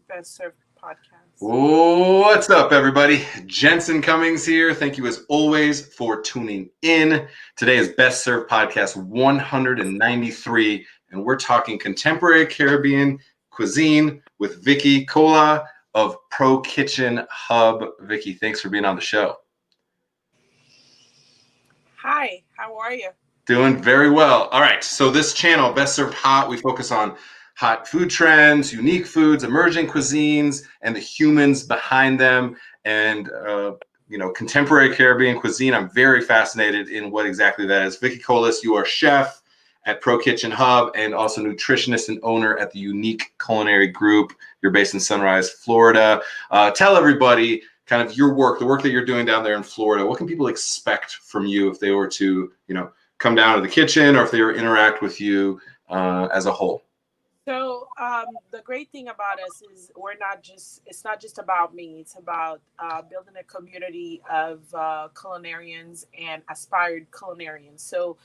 Best Served podcast. What's up, everybody? Jensen Cummings here. Thank you, as always, for tuning in. Today is Best Served Podcast 193, and we're talking contemporary Caribbean cuisine with Vicky Cola of Pro Kitchen Hub. Vicky, thanks for being on the show. Hi, how are you? Doing very well. All right, so this channel, Best Served Hot, we focus on hot food trends, unique foods, emerging cuisines, and the humans behind them. And contemporary Caribbean cuisine. I'm very fascinated in what exactly that is. Vicky Colas, you are chef at Pro Kitchen Hub and also nutritionist and owner at the Unique Culinary Group. You're based in Sunrise, Florida. Tell everybody kind of your work, the work that you're doing down there in Florida. What can people expect from you if they were to, come down to the kitchen or if they were interact with you as a whole? So the great thing about us is it's not just about me. It's about building a community of culinarians and aspired culinarians. So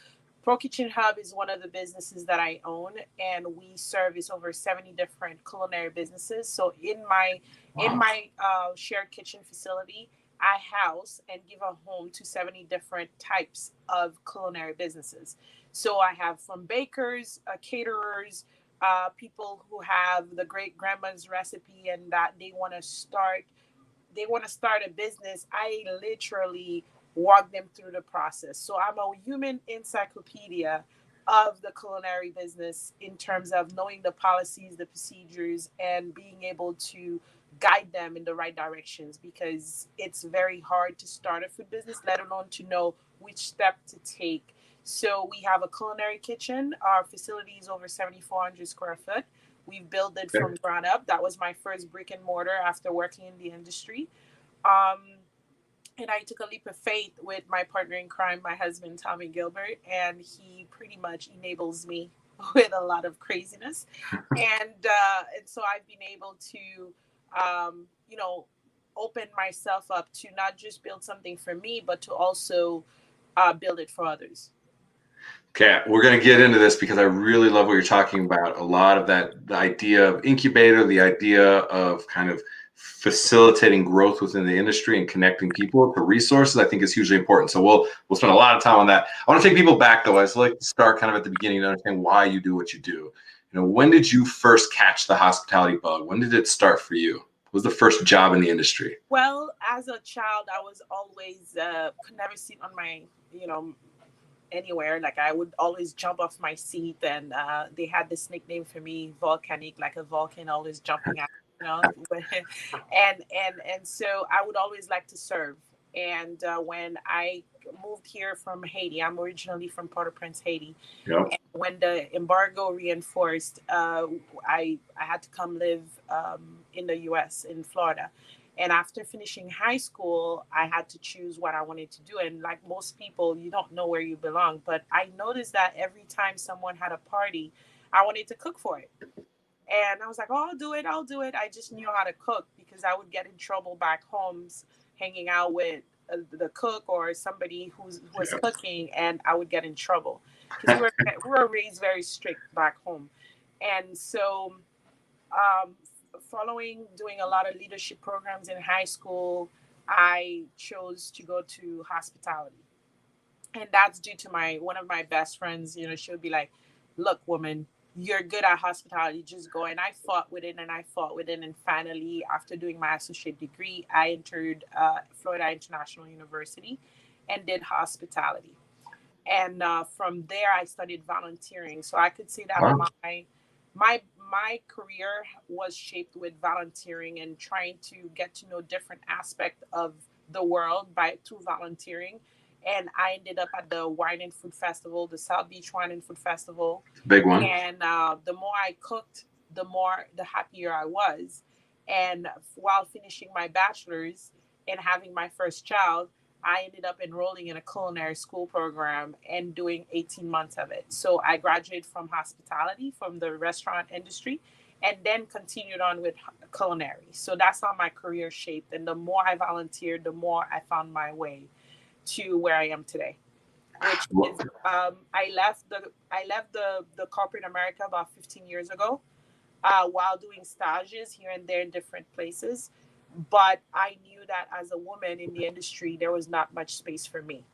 Pro Kitchen Hub is one of the businesses that I own, and we service over 70 different culinary businesses. So in my shared kitchen facility, I house and give a home to 70 different types of culinary businesses. So I have from bakers, caterers, people who have the great grandma's recipe and that they want to start a business. I literally walk them through the process. So I'm a human encyclopedia of the culinary business in terms of knowing the policies, the procedures, and being able to guide them in the right directions, because it's very hard to start a food business, let alone to know which step to take. So we have a culinary kitchen. Our facility is over 7,400 square foot. We've built it from ground up. That was my first brick and mortar after working in the industry. Um, and I took a leap of faith with my partner in crime, my husband, Tommy Gilbert, and he pretty much enables me with a lot of craziness. And so I've been able to, open myself up to not just build something for me, but to also build it for others. Okay, we're going to get into this because I really love what you're talking about. A lot of that, the idea of incubator, the idea of kind of facilitating growth within the industry and connecting people to resources, I think is hugely important. So we'll spend a lot of time on that. I want to take people back though. I just like to start kind of at the beginning to understand why you do what you do. When did you first catch the hospitality bug? When did it start for you? What was the first job in the industry? Well, as a child, I was always could never sit on my, anywhere. Like I would always jump off my seat, and they had this nickname for me, volcanic, like a Vulcan, always jumping out. You know, and so I would always like to serve. And when I moved here from Haiti, I'm originally from Port-au-Prince, Haiti. Yeah. And when the embargo reinforced, I had to come live in the U.S. in Florida. And after finishing high school, I had to choose what I wanted to do. And like most people, you don't know where you belong. But I noticed that every time someone had a party, I wanted to cook for it. And I was like, oh, I'll do it. I'll do it. I just knew how to cook because I would get in trouble back home hanging out with the cook or somebody who was cooking, and I would get in trouble because we were raised very strict back home. And so um, following doing a lot of leadership programs in high school, I chose to go to hospitality. And that's due to my one of my best friends. She would be like, look, woman, you're good at hospitality, just go. And I fought with it and I fought with it. And finally, after doing my associate degree, I entered Florida International University and did hospitality. And from there, I studied volunteering. So I could say that Wow. my career was shaped with volunteering and trying to get to know different aspects of the world by through volunteering. And I ended up at the Wine and Food Festival, the South Beach Wine and Food Festival. Big one. And the more I cooked, the happier I was. And while finishing my bachelor's and having my first child, I ended up enrolling in a culinary school program and doing 18 months of it. So I graduated from hospitality, from the restaurant industry, and then continued on with culinary. So that's how my career shaped. And the more I volunteered, the more I found my way to where I am today. Which is I left the corporate America about 15 years ago. while doing stages here and there in different places. But I knew that as a woman in the industry, there was not much space for me.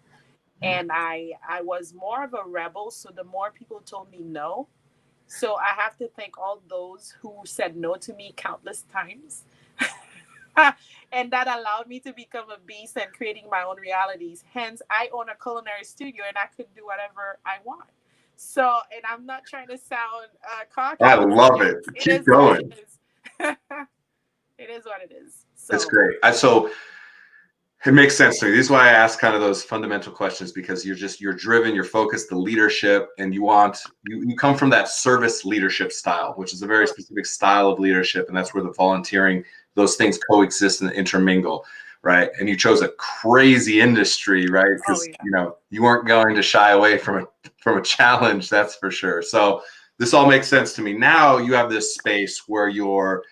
And I was more of a rebel. So the more people told me no, so I have to thank all those who said no to me countless times. And that allowed me to become a beast and creating my own realities. Hence, I own a culinary studio and I could do whatever I want. So, and I'm not trying to sound I cocky, but love it. it Keep is what it going. is. It is what it is. It's So, great. So it makes sense to me. This is why I ask kind of those fundamental questions, because you're driven, you're focused, the leadership, and you come from that service leadership style, which is a very specific style of leadership, and that's where the volunteering, those things coexist and intermingle, right? And you chose a crazy industry, right? oh Because yeah. you weren't going to shy away from a challenge, that's for sure. So this all makes sense to me. Now you have this space where you're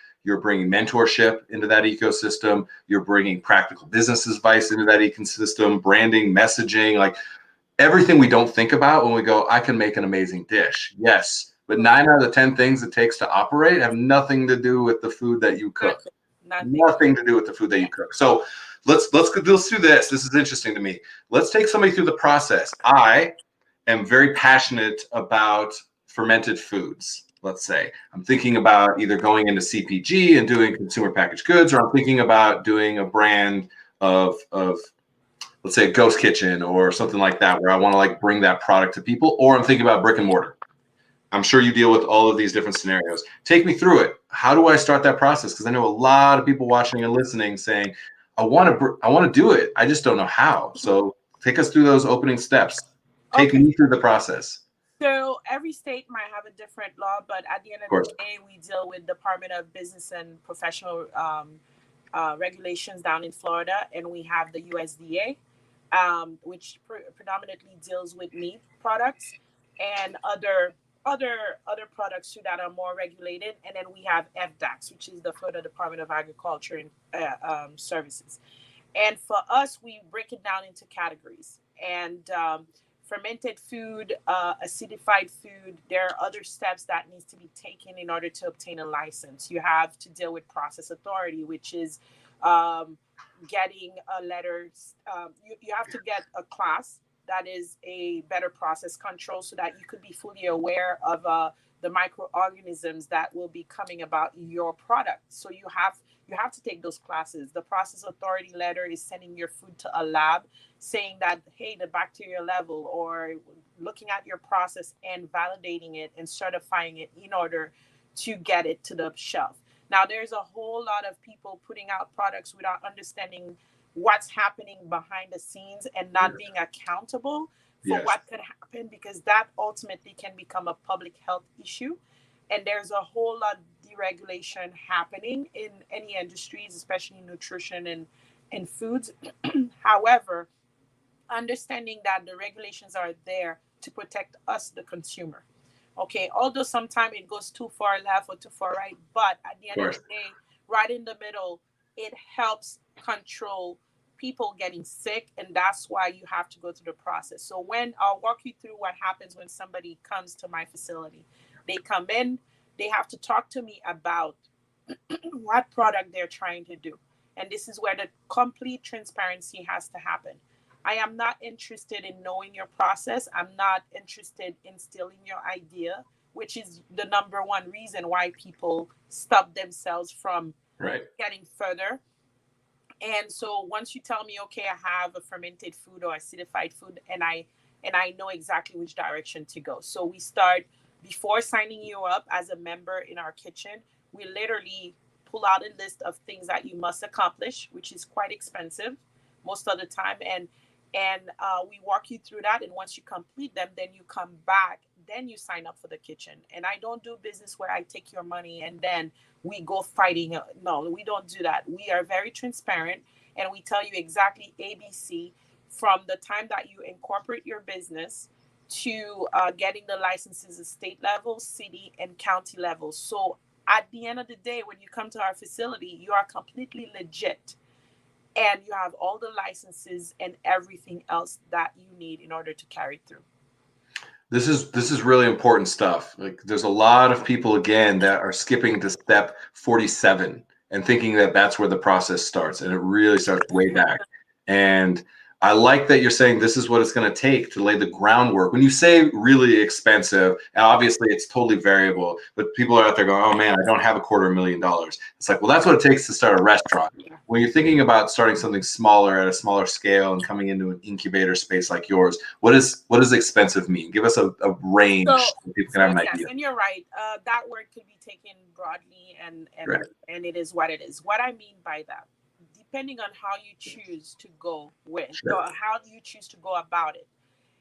bringing mentorship into that ecosystem. You're bringing practical business advice into that ecosystem, branding, messaging, like everything we don't think about when we go, I can make an amazing dish. Yes, but 9 out of 10 things it takes to operate have nothing to do with the food that you cook. Nothing. Nothing. Nothing to do with the food that you cook. So let's do this. This is interesting to me. Let's take somebody through the process. I am very passionate about fermented foods. Let's say I'm thinking about either going into CPG and doing consumer packaged goods, or I'm thinking about doing a brand of let's say a ghost kitchen or something like that, where I want to like bring that product to people, or I'm thinking about brick and mortar. I'm sure you deal with all of these different scenarios. Take me through it. How do I start that process? Because I know a lot of people watching and listening saying, I want to do it. I just don't know how. So take us through those opening steps. Take Okay. me through the process. So every state might have a different law, but at the end Of of the course. day, we deal with Department of Business and Professional regulations down in Florida, and we have the USDA, which predominantly deals with meat products and other products too that are more regulated. And then we have FDAX, which is the Florida Department of Agriculture and Services. And for us, we break it down into categories. And fermented food, acidified food, there are other steps that needs to be taken in order to obtain a license. You have to deal with process authority, which is um, getting a letter. You have to get a class that is a better process control so that you could be fully aware of the microorganisms that will be coming about your product. So you have to take those classes. The process authority letter is sending your food to a lab saying that, hey, the bacteria level, or looking at your process and validating it and certifying it in order to get it to the shelf. Now, there's a whole lot of people putting out products without understanding what's happening behind the scenes and not being accountable for Yes. what could happen, because that ultimately can become a public health issue. And there's a whole lot of deregulation happening in any industries, especially nutrition and foods. However, understanding that the regulations are there to protect us, the consumer. Okay, although sometimes it goes too far left or too far right, but at the Of end of course. the day, right in the middle, it helps control people getting sick, and that's why you have to go through the process. So when I'll walk you through what happens when somebody comes to my facility, they come in, they have to talk to me about what product they're trying to do. And this is where the complete transparency has to happen. I am not interested in knowing your process. I'm not interested in stealing your idea, which is the number one reason why people stop themselves from Right. getting further. And so once you tell me, okay, I have a fermented food or acidified food, and I know exactly which direction to go. So we start before signing you up as a member in our kitchen. We literally pull out a list of things that you must accomplish, which is quite expensive most of the time, and we walk you through that. And once you complete them, then you come back, then you sign up for the kitchen. And I don't do business where I take your money and then we go fighting. No, we don't do that. We are very transparent, and we tell you exactly ABC from the time that you incorporate your business to getting the licenses at state level, city, and county level. So at the end of the day, when you come to our facility, you are completely legit, and you have all the licenses and everything else that you need in order to carry through. This is really important stuff. Like there's a lot of people again that are skipping to step 47 and thinking that that's where the process starts, and it really starts way back. And I like that you're saying this is what it's going to take to lay the groundwork. When you say really expensive, and obviously it's totally variable, but people are out there going, "Oh man, I don't have $250,000." It's like, well, that's what it takes to start a restaurant. When you're thinking about starting something smaller at a smaller scale and coming into an incubator space like yours, what does expensive mean? Give us a range So, so people can so have an yes, idea. and you're right. That word could be taken broadly, Right. and it is what it is. What I mean by that, depending on how you choose to go with, Sure. or how do you choose to go about it,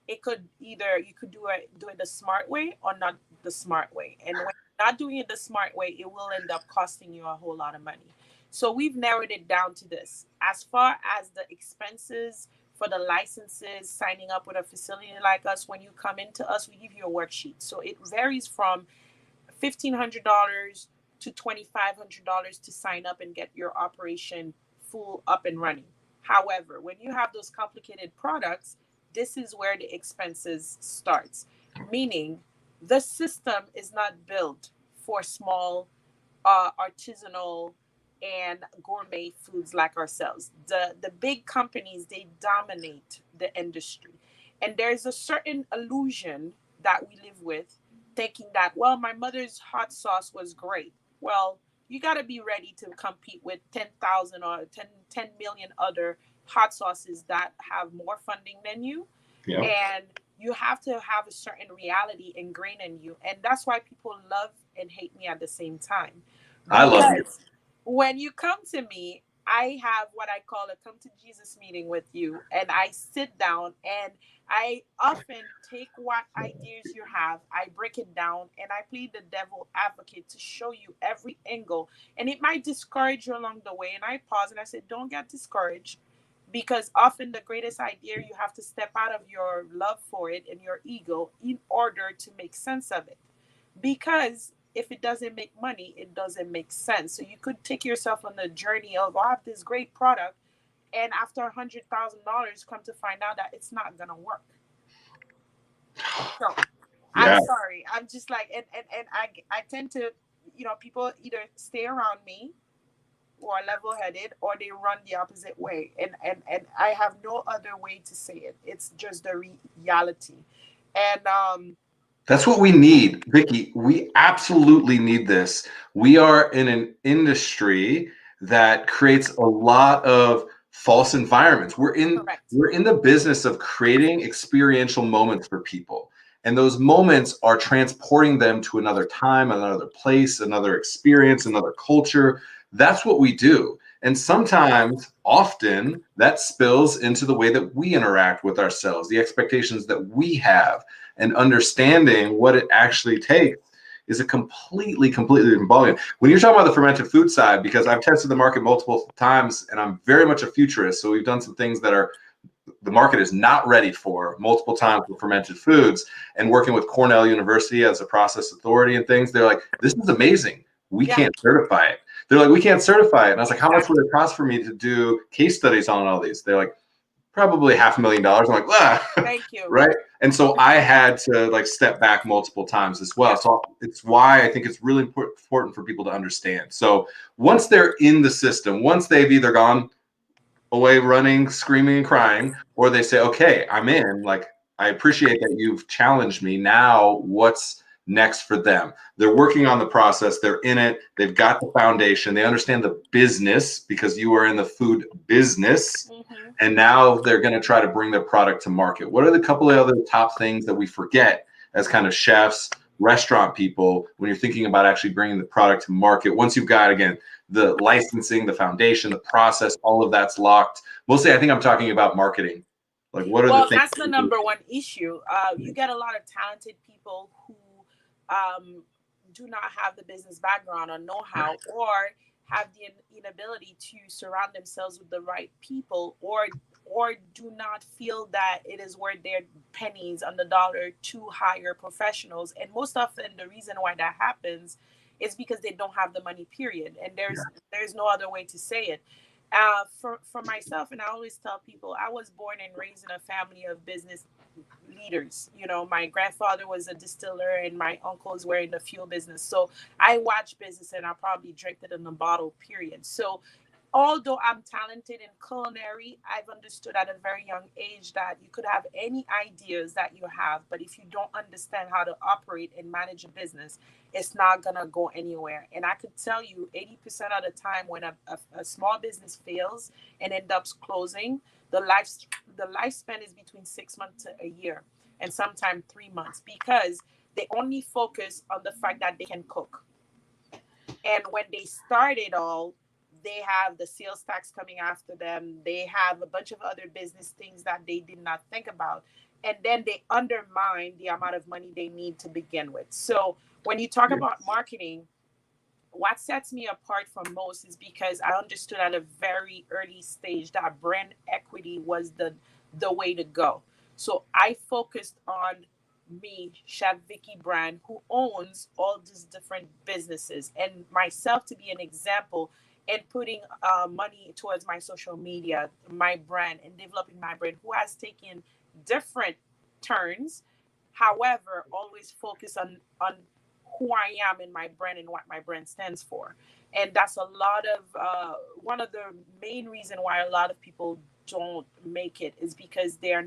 it could either you could do it the smart way or not the smart way. And when you're not doing it the smart way, it will end up costing you a whole lot of money. So we've narrowed it down to this. As far as the expenses for the licenses, signing up with a facility like us, when you come into us, we give you a worksheet. So it varies from $1,500 to $2,500 to sign up and get your operation full up and running. However, when you have those complicated products, this is where the expenses starts. Meaning, the system is not built for small artisanal and gourmet foods like ourselves. The big companies, they dominate the industry. And there's a certain illusion that we live with, thinking that, well, my mother's hot sauce was great. Well, you got to be ready to compete with 10,000 or 10 million other hot sauces that have more funding than you. Yeah. And you have to have a certain reality ingrained in you. And that's why people love and hate me at the same time. I love you. Because when you come to me, I have what I call a come to Jesus meeting with you. And I sit down and I often take what ideas you have, I break it down, and I play the devil advocate to show you every angle. And it might discourage you along the way. And I pause and I say, don't get discouraged, because often the greatest idea, you have to step out of your love for it and your ego in order to make sense of it. Because if it doesn't make money, it doesn't make sense. So you could take yourself on the journey of, oh, I have this great product, and after $100,000, come to find out that it's not gonna work. So I'm Yeah. sorry. I'm just like, and I tend to, people either stay around me or level headed, or they run the opposite way. And I have no other way to say it. It's just the reality. And That's what we need, Vicky. We absolutely need this. We are in an industry that creates a lot of false environments. correct. We're in the business of creating experiential moments for people. And those moments are transporting them to another time, another place, another experience, another culture. That's what we do. And sometimes, often, that spills into the way that we interact with ourselves, the expectations that we have, and understanding what it actually takes is a completely different ballgame. When you're talking about the fermented food side, because I've tested the market multiple times and I'm very much a futurist, so we've done some things that are the market is not ready for multiple times with fermented foods, and working with Cornell University as a process authority and things, they're like, this is amazing. We Yeah, can't certify it. They're like, we can't certify it. And I was like, how much would exactly. it cost for me to do case studies on all these? They're like, probably $500,000. I'm like, ah, Thank you. right. And so I had to like step back multiple times as well. Yeah. So it's why I think it's really important for people to understand. So once they're in the system, once they've either gone away running, screaming and crying, or they say, okay, I'm in, like, I appreciate that you've challenged me. Now what's next for them? They're working on the process, they're in it, they've got the foundation, they understand the business because you are in the food business, Hmm. and now they're going to try to bring their product to market. What are the couple of other top things that we forget as kind of chefs, restaurant people, when you're thinking about actually bringing the product to market? Once you've got, again, the licensing, the foundation, the process, all of that's locked. Mostly, I think I'm talking about marketing. Like, what are the Well, things that's the that people number one issue. You get a lot of talented people who do not have the business background or know-how, or have the inability to surround themselves with the right people, or do not feel that it is worth their pennies on the dollar to hire professionals. And most often, the reason why that happens is because they don't have the money. Period. And there's no other way to say it. For myself, and I always tell people, I was born and raised in a family of business leaders. You know, my grandfather was a distiller and my uncles were in the fuel business. So I watch business and I probably drank it in the bottle, period. So although I'm talented in culinary, I've understood at a very young age that you could have any ideas that you have, but if you don't understand how to operate and manage a business, it's not gonna go anywhere. And I could tell you, 80% of the time, when a small business fails and ends up closing, the life the lifespan is between 6 months to a year, and sometimes 3 months, because they only focus on the fact that they can cook. And when they start it all, they have the sales tax coming after them. They have a bunch of other business things that they did not think about. And then they undermine the amount of money they need to begin with. So when you talk about marketing, what sets me apart from most is because I understood at a very early stage that brand equity was the way to go. So I focused on me, Chef Vicky brand, who owns all these different businesses, and myself to be an example, and putting money towards my social media, my brand, and developing my brand, who has taken different turns. However, always focus on who I am and my brand and what my brand stands for. And that's a lot of one of the main reason why a lot of people don't make it is because they're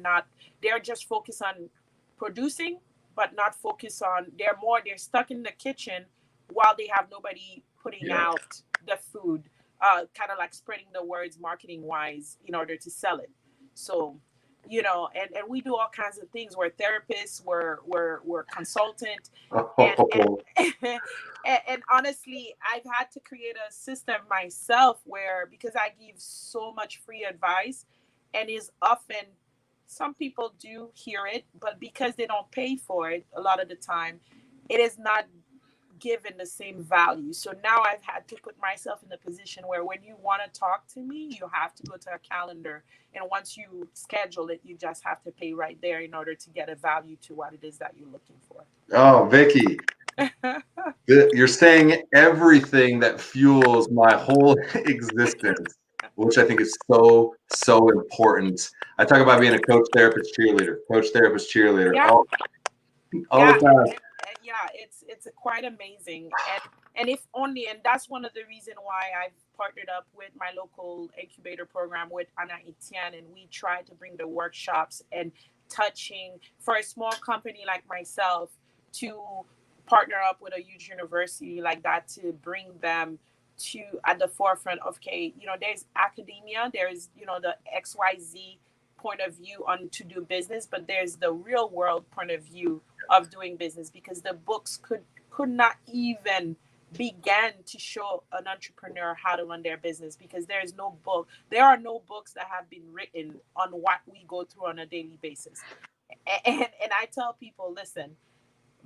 just focused on producing, but not focused on, they're stuck in the kitchen while they have nobody putting out the food, kind of like spreading the words marketing wise in order to sell it. So, you know, and we do all kinds of things. We're therapists, we're consultant, and and honestly, I've had to create a system myself where, because I give so much free advice, and is often, some people do hear it, but because they don't pay for it a lot of the time, it is not given the same value. So now I've had to put myself in the position where when you want to talk to me, you have to go to a calendar. And once you schedule it, you just have to pay right there in order to get a value to what it is that you're looking for. Oh, Vicky, you're saying everything that fuels my whole existence, which I think is so, so important. I talk about being a coach, therapist, cheerleader, Yeah. all the time. Yeah, it's quite amazing, and if only, and that's one of the reason why I've partnered up with my local incubator program with Anna Etienne, and we try to bring the workshops and touching for a small company like myself to partner up with a huge university like that to bring them to at the forefront of, okay, you know, there's academia, there's, you know, the XYZ point of view on to do business, but there's the real world point of view of doing business, because the books could not even begin to show an entrepreneur how to run their business, because there are no books that have been written on what we go through on a daily basis. And I tell people, listen,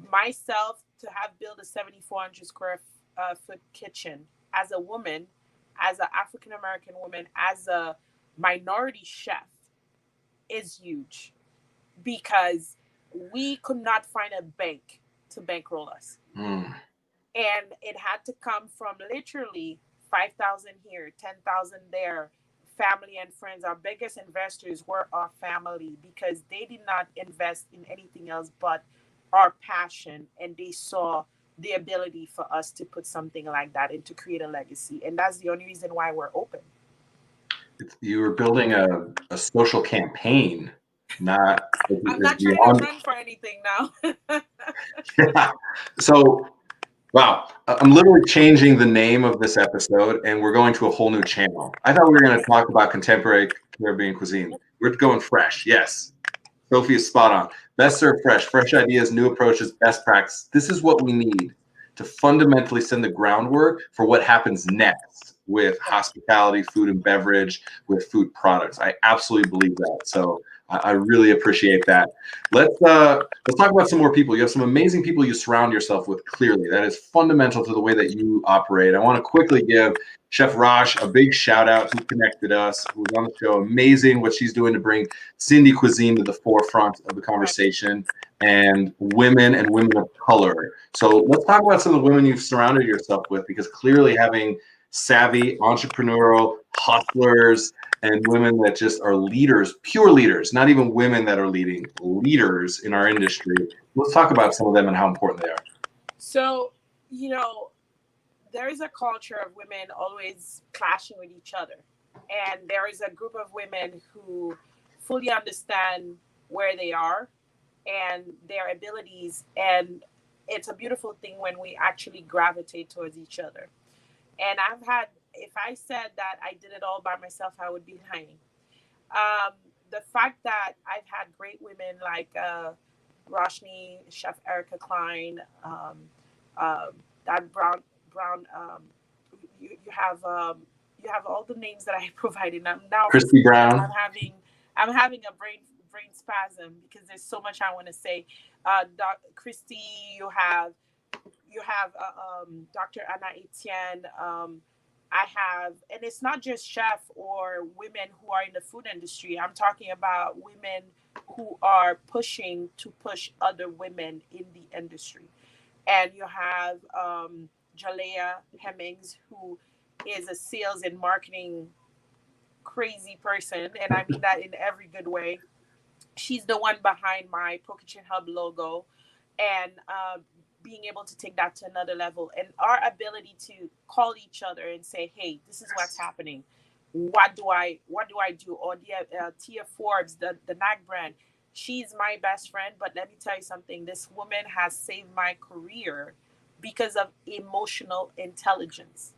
myself, to have built a 7,400 square foot kitchen as a woman, as an African American woman, as a minority chef, is huge, because we could not find a bank to bankroll us. And it had to come from literally 5,000 here, 10,000 there, family and friends. Our biggest investors were our family, because they did not invest in anything else but our passion, and they saw the ability for us to put something like that and to create a legacy. And that's the only reason why we're open. You were building a social campaign, not. I'm not trying to run for anything now. Yeah. So, wow, I'm literally changing the name of this episode, and we're going to a whole new channel. I thought we were going to talk about contemporary Caribbean cuisine. We're going fresh. Yes. Sophie is spot on. Best served fresh ideas, new approaches, best practice. This is what we need to fundamentally send the groundwork for what happens next with hospitality, food and beverage, with food products. I absolutely believe that. So I really appreciate that. Let's talk about some more people. You have some amazing people you surround yourself with, clearly. That is fundamental to the way that you operate. I want to quickly give Chef Raj a big shout out, who connected us, who's on the show. Amazing what she's doing to bring Cindy cuisine to the forefront of the conversation, and women of color. So let's talk about some of the women you've surrounded yourself with, because clearly having savvy, entrepreneurial, hustlers and women that just are leaders, pure leaders, not even women that are leading, leaders in our industry. Let's talk about some of them and how important they are. So, you know, there is a culture of women always clashing with each other. And there is a group of women who fully understand where they are and their abilities. And it's a beautiful thing when we actually gravitate towards each other. And I've had, if I said that I did it all by myself, I would be lying. Um, the fact that I've had great women like Roshni, Chef Erica Klein, uh, that Brown. You have all the names that I provided. Now for some Christy reason Brown. I'm having a brain spasm because there's so much I want to say. Christy, you have Dr. Anna Etienne. I have, and it's not just chef or women who are in the food industry. I'm talking about women who are pushing to push other women in the industry. And you have Jalea Hemmings, who is a sales and marketing crazy person, and I mean that in every good way. She's the one behind my Pro Kitchen Hub logo, and being able to take that to another level, and our ability to call each other and say, "Hey, this is what's happening. What do I do?" Or Tia Forbes, the Nag brand. She's my best friend, but let me tell you something. This woman has saved my career because of emotional intelligence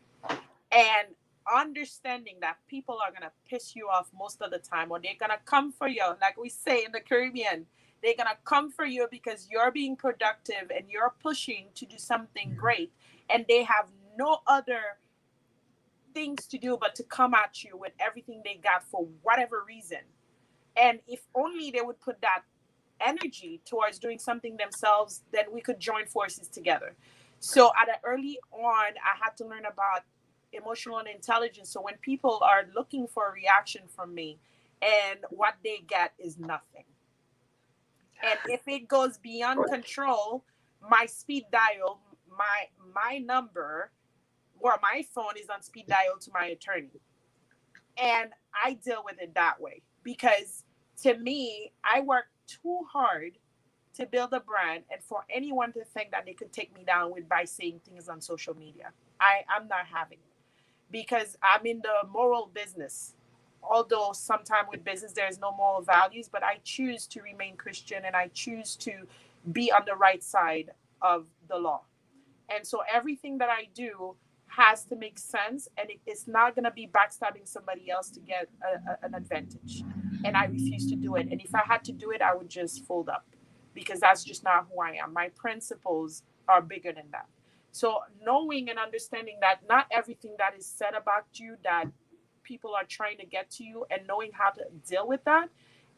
and understanding that people are gonna piss you off most of the time, or they're gonna come for you, like we say in the Caribbean. They're gonna come for you because you're being productive and you're pushing to do something great, and they have no other things to do but to come at you with everything they got for whatever reason. And if only they would put that energy towards doing something themselves, then we could join forces together. So at an early on, I had to learn about emotional intelligence. So when people are looking for a reaction from me and what they get is nothing. And if it goes beyond control, my speed dial, my number or my phone is on speed dial to my attorney. And I deal with it that way because to me, I work too hard to build a brand and for anyone to think that they could take me down with by saying things on social media. I'm not having it because I'm in the moral business. Although sometimes with business there is no moral values, but I choose to remain Christian and I choose to be on the right side of the law. And so everything that I do has to make sense, and it's not going to be backstabbing somebody else to get an advantage. And I refuse to do it. And if I had to do it, I would just fold up because that's just not who I am. My principles are bigger than that. So knowing and understanding that not everything that is said about you that people are trying to get to you, and knowing how to deal with that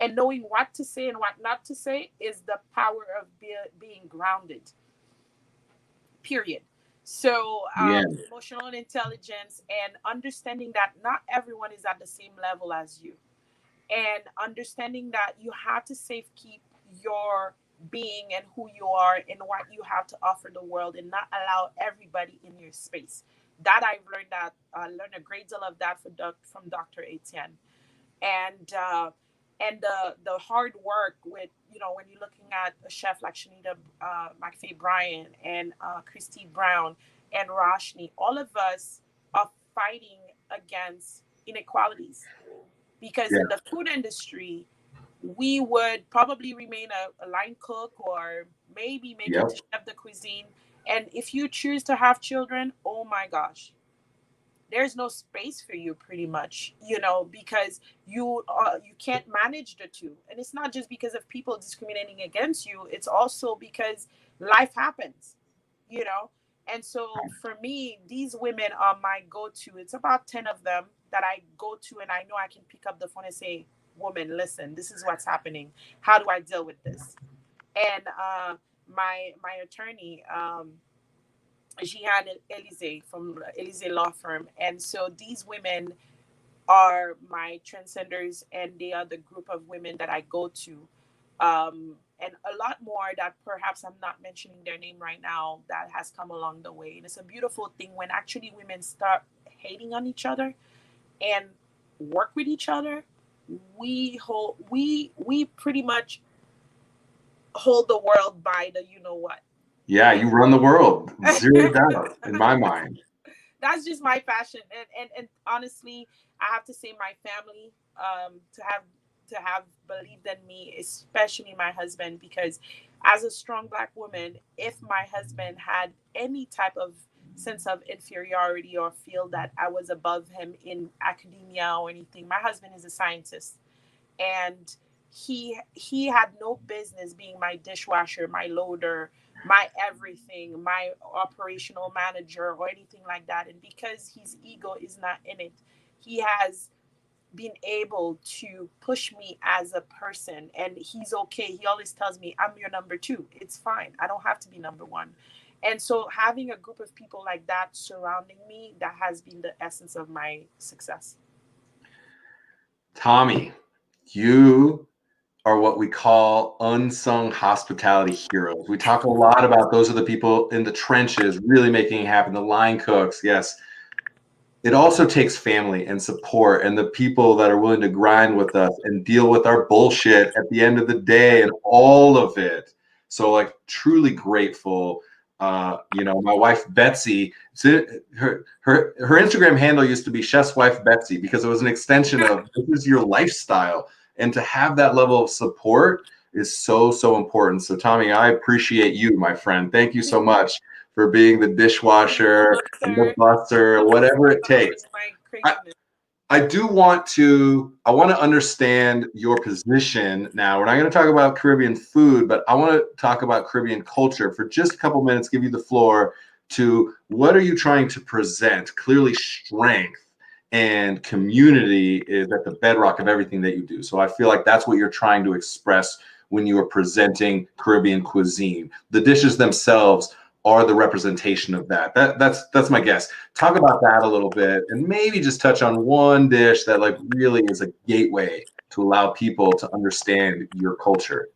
and knowing what to say and what not to say is the power of being grounded, period. So Yeah. emotional intelligence and understanding that not everyone is at the same level as you, and understanding that you have to safe keep your being and who you are and what you have to offer the world, and not allow everybody in your space. That I've learned, that I learned a great deal of that from Dr. Etienne. And the hard work with, when you're looking at a chef like Shanita McFay Bryan and Christy Brown and Roshni, all of us are fighting against inequalities because Yeah. in the food industry we would probably remain a line cook or maybe make it Yep. to chef de cuisine. And if you choose to have children, oh my gosh, there's no space for you pretty much, because you can't manage the two. And it's not just because of people discriminating against you, it's also because life happens, you know and so for me, these women are my go-to. It's about 10 of them that I go to, and I know I can pick up the phone and say, woman, listen, this is what's happening. How do I deal with this? And my attorney, Jihan Elise from Elise Law Firm. And so these women are my transcenders, and they are the group of women that I go to. And a lot more that perhaps I'm not mentioning their name right now that has come along the way. And it's a beautiful thing when actually women start hating on each other and work with each other, we pretty much hold the world by the you know what. Yeah, you run the world, zero doubt in my mind. That's just my passion, and honestly, I have to say my family, to have believed in me, especially my husband, because as a strong black woman, if my husband had any type of sense of inferiority or feel that I was above him in academia or anything, my husband is a scientist, and he had no business being my dishwasher, my loader, my everything, my operational manager or anything like that. And because his ego is not in it, he has been able to push me as a person, and he's okay. He always tells me, I'm your number two, it's fine, I don't have to be number one. And so having a group of people like that surrounding me, that has been the essence of my success. Tommy, you are what we call unsung hospitality heroes. We talk a lot about those are the people in the trenches really making it happen, the line cooks. Yes. It also takes family and support and the people that are willing to grind with us and deal with our bullshit at the end of the day and all of it. So like truly grateful. My wife Betsy, her Instagram handle used to be Chef's Wife Betsy because it was an extension of this is your lifestyle. And to have that level of support is so, so important. So Tommy, I appreciate you, my friend. Thank you so much for being the dishwasher and the buster, whatever it takes. My I, craziness. I want to understand your position now. We're not going to talk about Caribbean food, but I want to talk about Caribbean culture for just a couple minutes, give you the floor to what are you trying to present? Clearly strength and community is at the bedrock of everything that you do. So I feel like that's what you're trying to express when you are presenting Caribbean cuisine. The dishes themselves are the representation of that. That's my guess. Talk about that a little bit and maybe just touch on one dish that like really is a gateway to allow people to understand your culture.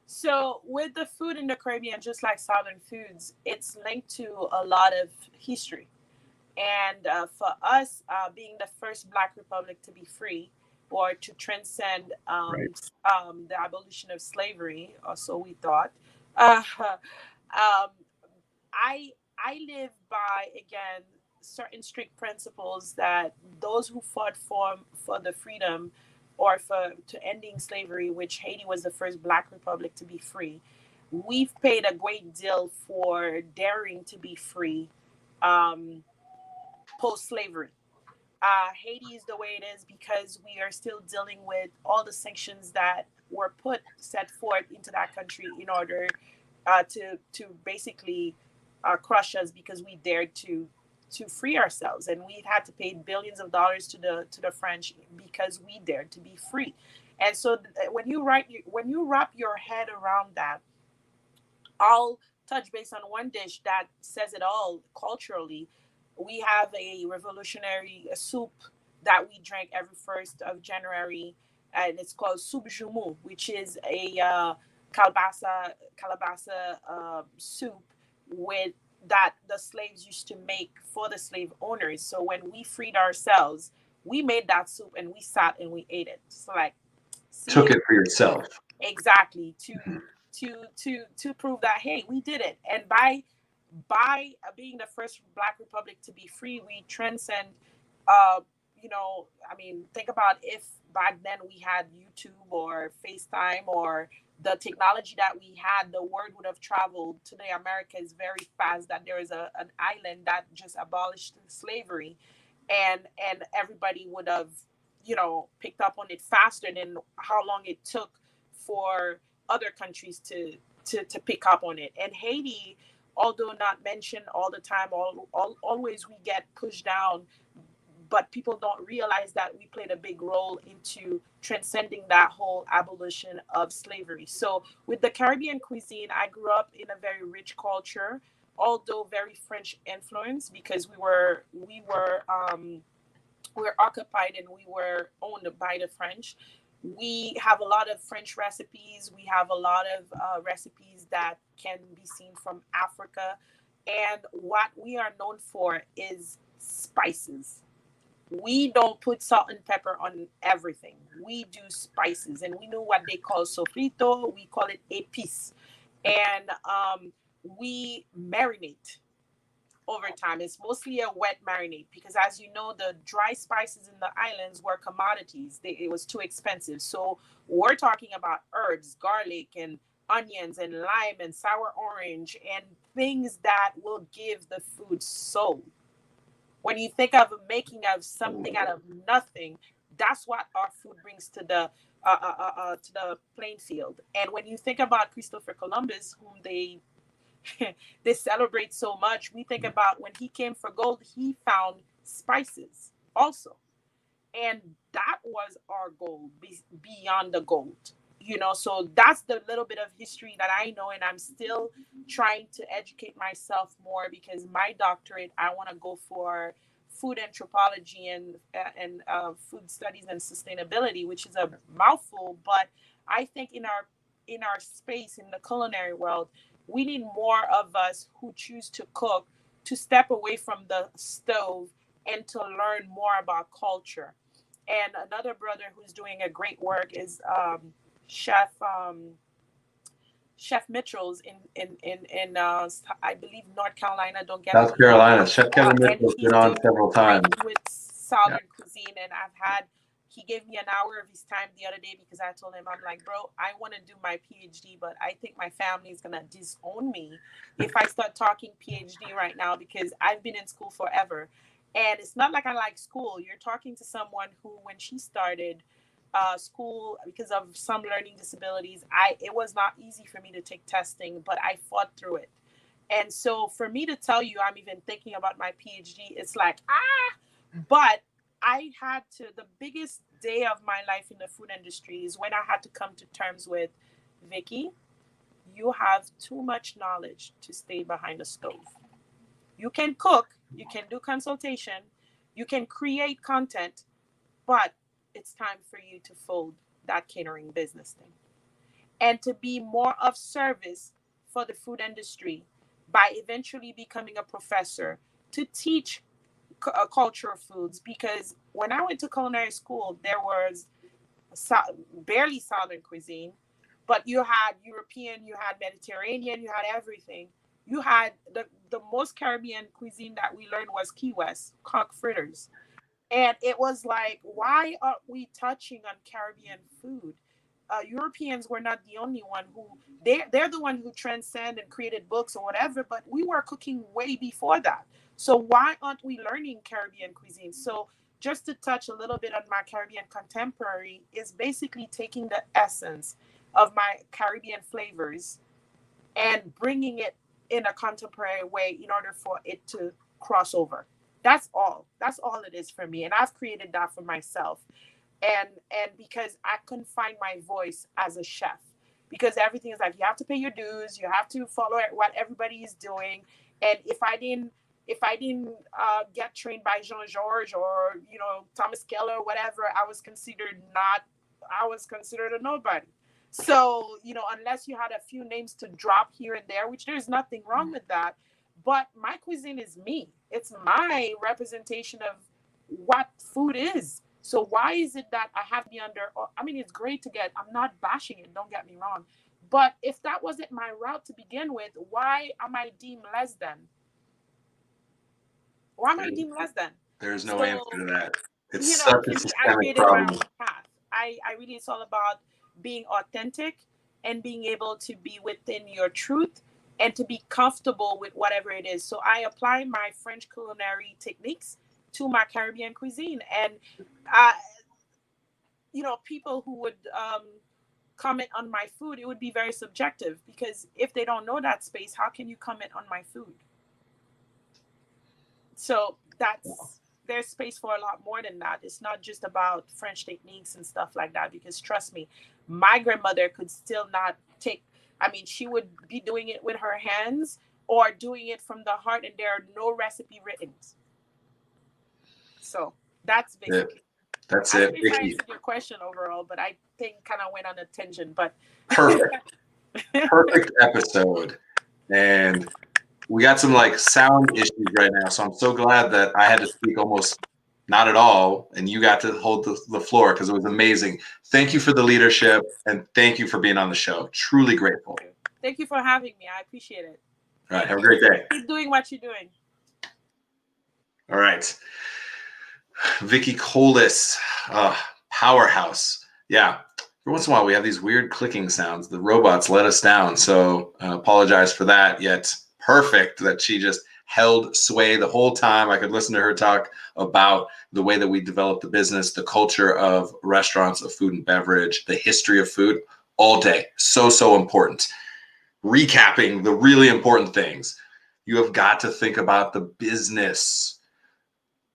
So, with the food in the Caribbean, just like Southern foods, it's linked to a lot of history. And for us, being the first Black republic to be free or to transcend Right. the abolition of slavery, or so we thought, um, I I live by, again, certain strict principles that those who fought for the freedom or for to ending slavery, which Haiti was the first Black republic to be free, we've paid a great deal for daring to be free um, post slavery. Haiti is the way it is because we are still dealing with all the sanctions that were set forth into that country in order to basically crush us because we dared to free ourselves, and we had to pay billions of dollars to the French because we dared to be free. And so when you wrap your head around that, I'll touch base on one dish that says it all culturally. We have a revolutionary soup that we drink every 1st of January, and it's called soup jumu, which is a calabasa soup with that the slaves used to make for the slave owners. So when we freed ourselves, we made that soup and we sat and we ate it. So like, see, Took it for yourself. exactly, to prove that, hey, we did it. And by being the first Black republic to be free, we transcend uh I mean, think about if back then we had YouTube or FaceTime or the technology that we had, the word would have traveled. Today America is very fast, that there is an island that just abolished slavery, and everybody would have picked up on it faster than how long it took for other countries to pick up on it. And Haiti, although not mentioned all the time, always we get pushed down, but people don't realize that we played a big role into transcending that whole abolition of slavery. So with the Caribbean cuisine, I grew up in a very rich culture, although very French influenced, because we were occupied and we were owned by the French. We have a lot of French recipes. We have a lot of recipes that can be seen from Africa. And what we are known for is spices. We don't put salt and pepper on everything. We do spices, and we know what they call sofrito. We call it épices, and we marinate over time. It's mostly a wet marinade because, as you know, the dry spices in the islands were commodities. It was too expensive. So we're talking about herbs, garlic, and onions, and lime, and sour orange, and things that will give the food soul. When you think of making of something out of nothing, that's what our food brings to the playing field. And when you think about Christopher Columbus, whom they celebrate so much, we think about when he came for gold, he found spices also, and that was our goal, beyond the gold. So that's the little bit of history that I know, and I'm still trying to educate myself more, because my doctorate, I want to go for food anthropology and food studies and sustainability, which is a mouthful. But I think in our space, in the culinary world, we need more of us who choose to cook, to step away from the stove and to learn more about culture. And another brother who's doing a great work is Chef Chef Mitchell's in I believe North Carolina. Don't get South me Carolina. Chef Kevin wrong. And Mitchell's he's been on doing several great times. with Yeah. Southern cuisine. And he gave me an hour of his time the other day, because I told him, I'm like, bro, I want to do my PhD, but I think my family is gonna disown me if I start talking PhD right now, because I've been in school forever. And it's not like I like school. You're talking to someone who, when she started school, because of some learning disabilities, it was not easy for me to take testing, but I fought through it. And so for me to tell you I'm even thinking about my PhD, it's like, but I had to, the biggest day of my life in the food industry is when I had to come to terms with, Vicky, you have too much knowledge to stay behind the stove. You can cook, you can do consultation, you can create content, but it's time for you to fold that catering business thing and to be more of service for the food industry by eventually becoming a professor to teach cultural foods. Because when I went to culinary school, there was barely Southern cuisine, but you had European, you had Mediterranean, you had everything. You had the most Caribbean cuisine that we learned was Key West, conch fritters. And it was like, why are we touching on Caribbean food? Europeans were not the only one who, they're the one who transcend and created books or whatever, but we were cooking way before that. So why aren't we learning Caribbean cuisine? So just to touch a little bit on my Caribbean contemporary is basically taking the essence of my Caribbean flavors and bringing it in a contemporary way in order for it to cross over. That's all it is for me, and I've created that for myself. And because I couldn't find my voice as a chef, because everything is like, you have to pay your dues, you have to follow what everybody is doing. And if I didn't get trained by Jean Georges or Thomas Keller or whatever, I was considered a nobody. So unless you had a few names to drop here and there, which there's nothing wrong with that, but my cuisine is me. It's my representation of what food is. So why is it that I have to be under? I mean, it's great to get. I'm not bashing it. Don't get me wrong. But if that wasn't my route to begin with, why am I deemed less than? Why am I deemed less than? There's no answer So to that. It's such a to me, I systemic created my problem. own path. I really, it's all about being authentic and being able to be within your truth and to be comfortable with whatever it is. So I apply my French culinary techniques to my Caribbean cuisine. And uh, people who would comment on my food, it would be very subjective, because if they don't know that space, how can you comment on my food? So there's space for a lot more than that. It's not just about French techniques and stuff like that, because trust me, my grandmother could still not take, I mean, she would be doing it with her hands or doing it from the heart, and there are no recipe written. So that's basically. That's I it, don't know if I Vicky. answered your question overall, but I think kind of went on a tangent. But Perfect. Perfect episode. And we got some like sound issues right now, so I'm so glad that I had to speak almost not at all. And you got to hold the floor because it was amazing. Thank you for the leadership, and thank you for being on the show. Truly grateful. Thank you for having me. I appreciate it. All right. Have a great day. Keep doing what you're doing. All right. Vicky Colis, powerhouse. Yeah. Every once in a while, we have these weird clicking sounds. The robots let us down. So I apologize for that. Yet perfect that she just held sway the whole time. I could listen to her talk about the way that we develop the business, the culture of restaurants, of food and beverage, the history of food all day. So important. Recapping the really important things. You have got to think about the business.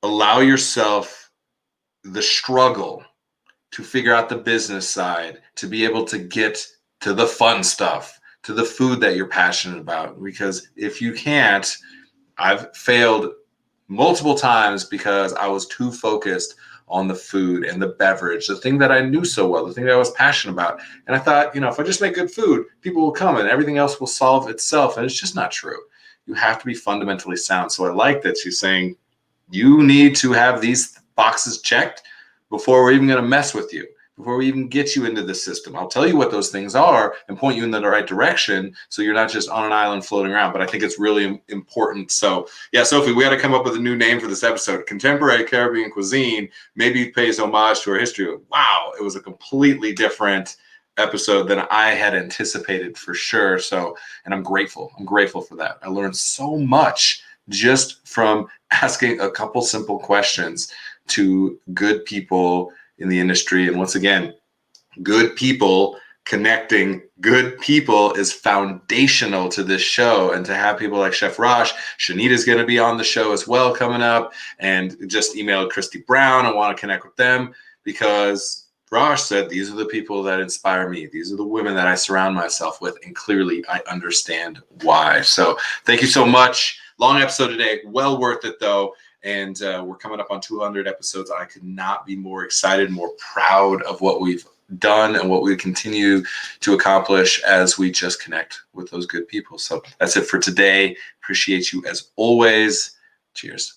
Allow yourself the struggle to figure out the business side, to be able to get to the fun stuff, to the food that you're passionate about. Because if you can't, I've failed multiple times because I was too focused on the food and the beverage, the thing that I knew so well, the thing that I was passionate about. And I thought, if I just make good food, people will come and everything else will solve itself. And it's just not true. You have to be fundamentally sound. So I like that she's saying, you need to have these boxes checked before we're even going to mess with you, before we even get you into the system. I'll tell you what those things are and point you in the right direction so you're not just on an island floating around. But I think it's really important. So, yeah, Sophie, we got to come up with a new name for this episode. Contemporary Caribbean Cuisine maybe pays homage to our history. Wow, it was a completely different episode than I had anticipated for sure. So, and I'm grateful. I'm grateful for that. I learned so much just from asking a couple simple questions to good people in the industry. And once again, good people connecting good people is foundational to this show. And to have people like Chef Rosh, Shanita's going to be on the show as well coming up, and just emailed Christy Brown. I want to connect with them because Rosh said, these are the people that inspire me. These are the women that I surround myself with. And clearly I understand why. So thank you so much. Long episode today. Well worth it though. And we're coming up on 200 episodes. I could not be more excited, more proud of what we've done and what we continue to accomplish as we just connect with those good people. So that's it for today. Appreciate you as always. Cheers.